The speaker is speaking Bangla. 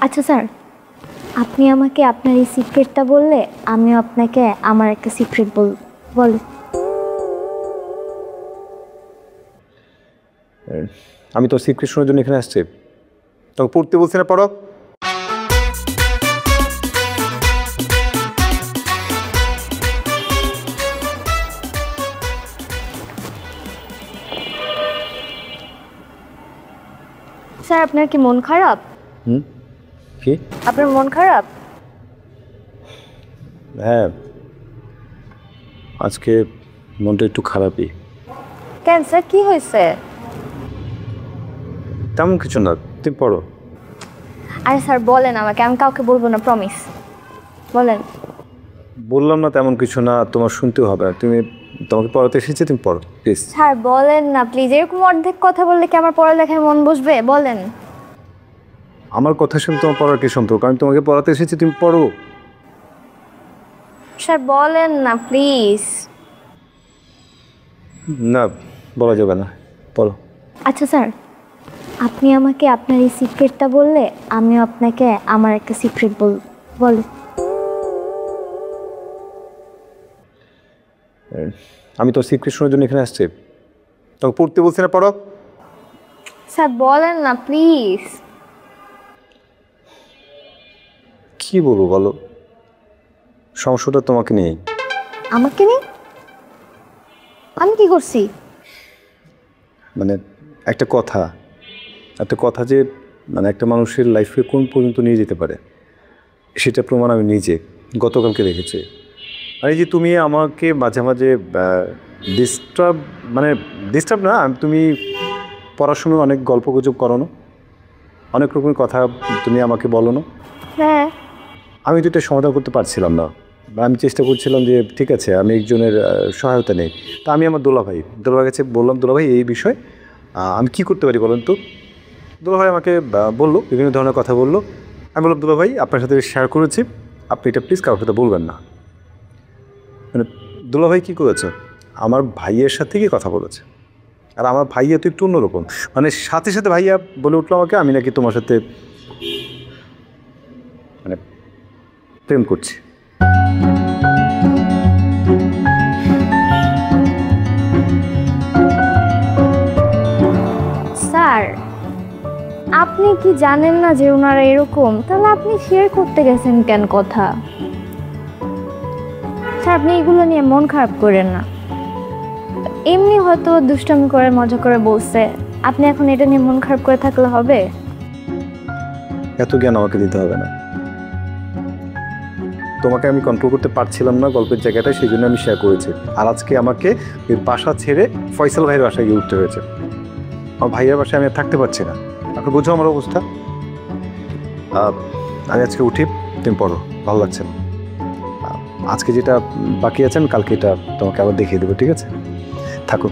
আচ্ছা স্যার, আপনি আমাকে আপনার এই সিক্রেটটা বললে আমিও আপনাকে আমার একটা সিক্রেট বল। আমি তোর সিক্রেট শোনার জন্য এখানে আসছি। তোকে পড়তে বলছি না, পড়ো। স্যার আপনার কি মন খারাপ? কি আপনার মন খারাপ? হ্যাঁ, আজকে মনটা একটু খারাপই। কেন স্যার, কি হয়েছে? তেমন কিছু না, তুমি পড়ো। আরে স্যার বলেন আমাকে, আমি কাউকে বলবো না, প্রমিস। বলেন। বললাম না তেমন কিছু না, তোমার শুনতেও হবে। তোমাকে পড়াতে এসেছি, তুমি পড়ো প্লিজ। স্যার বলেন না প্লিজ, এরকম অর্ধেক কথা বললে কি আমার পড়ালেখায় মন বসবে? বলেন। আমার কথা শুনে তোমার পড়ার কি সম্পর্ক? আমি তোমাকে পড়াতে এসেছি, তুমি পড়ো। স্যার বলেন না প্লিজ। না, বলা যাবে না, পড়ো। আচ্ছা স্যার, আপনি আমাকে আপনার এই সিক্রেটটা বললে আমিও আপনাকে আমার একটা সিক্রেট বল। আমি তোর সিক্রেট শোনার জন্য এখানে আসছি। তোকে পড়তে বলছি না, পড়ো। স্যার বলেন না প্লিজ। কি বলবো বলো, সমস্যাটা তোমাকে নিয়ে। আমাকে নেই? আমি কি করছি? মানে একটা কথা যে মানে একটা মানুষের লাইফে কোন পর্যন্ত নিয়ে যেতে পারে, সেটা প্রমাণ আমি নিজে গতকালকে দেখেছি। আর এই যে তুমি আমাকে মাঝে মাঝে ডিস্টার্ব না, তুমি পড়ার সময় অনেক গল্পগুজব করো না, অনেক রকমের কথা তুমি আমাকে বলো না। হ্যাঁ। আমি তো এটা সমাধান করতে পারছিলাম না। আমি চেষ্টা করছিলাম যে ঠিক আছে আমি একজনের সহায়তা নেই। তা আমি আমার দোলাভাইয়ের কাছে বললাম, দোলাভাই এই বিষয় আমি কি করতে পারি বলেন তো। দোলাভাই আমাকে বললো, বিভিন্ন ধরনের কথা বললো। আমি বললাম দোলাভাই আপনার সাথে শেয়ার করেছি, আপনি এটা প্লিজ কারোর সাথে বলবেন না। মানে দোলাভাই কী করেছে, আমার ভাইয়ের সাথে গিয়ে কথা বলেছে। আর আমার ভাইয়া তো একটু অন্যরকম, মানে সাথে সাথে ভাইয়া বলে উঠলো আমাকে আমি নাকি তোমার সাথে মানে প্রেম করছি। স্যার আপনি কি জানেন না যে ওনারা এরকম? তাহলে আপনি শেয়ার করতে গেছেন কেন কথা? স্যার আপনি এগুলো নিয়ে মন খারাপ করেন না, এমনি হয়তো দুষ্টামি করে মজা করে বলছে। আপনি এখন এটা নিয়ে মন খারাপ করে থাকলে হবে? এত জ্ঞান আমাকে দিতে হবে না। তোমাকে আমি কন্ট্রোল করতে পারছিলাম না গল্পের জায়গাটা, সেই জন্য আমি শেয়ার করেছি। আর আজকে আমাকে ওই বাসা ছেড়ে ফয়সাল ভাইয়ের বাসায় গিয়ে উঠতে হয়েছে। আমার ভাইয়ের বাসায় আমি আর থাকতে পারছি না। আপনি বুঝো আমার অবস্থা। আমি আজকে উঠি, তুমি পড়ো, ভালো লাগছে না। আজকে যেটা বাকি আছে আমি কালকে এটা তোমাকে আবার দেখিয়ে দেবো, ঠিক আছে? থাকো।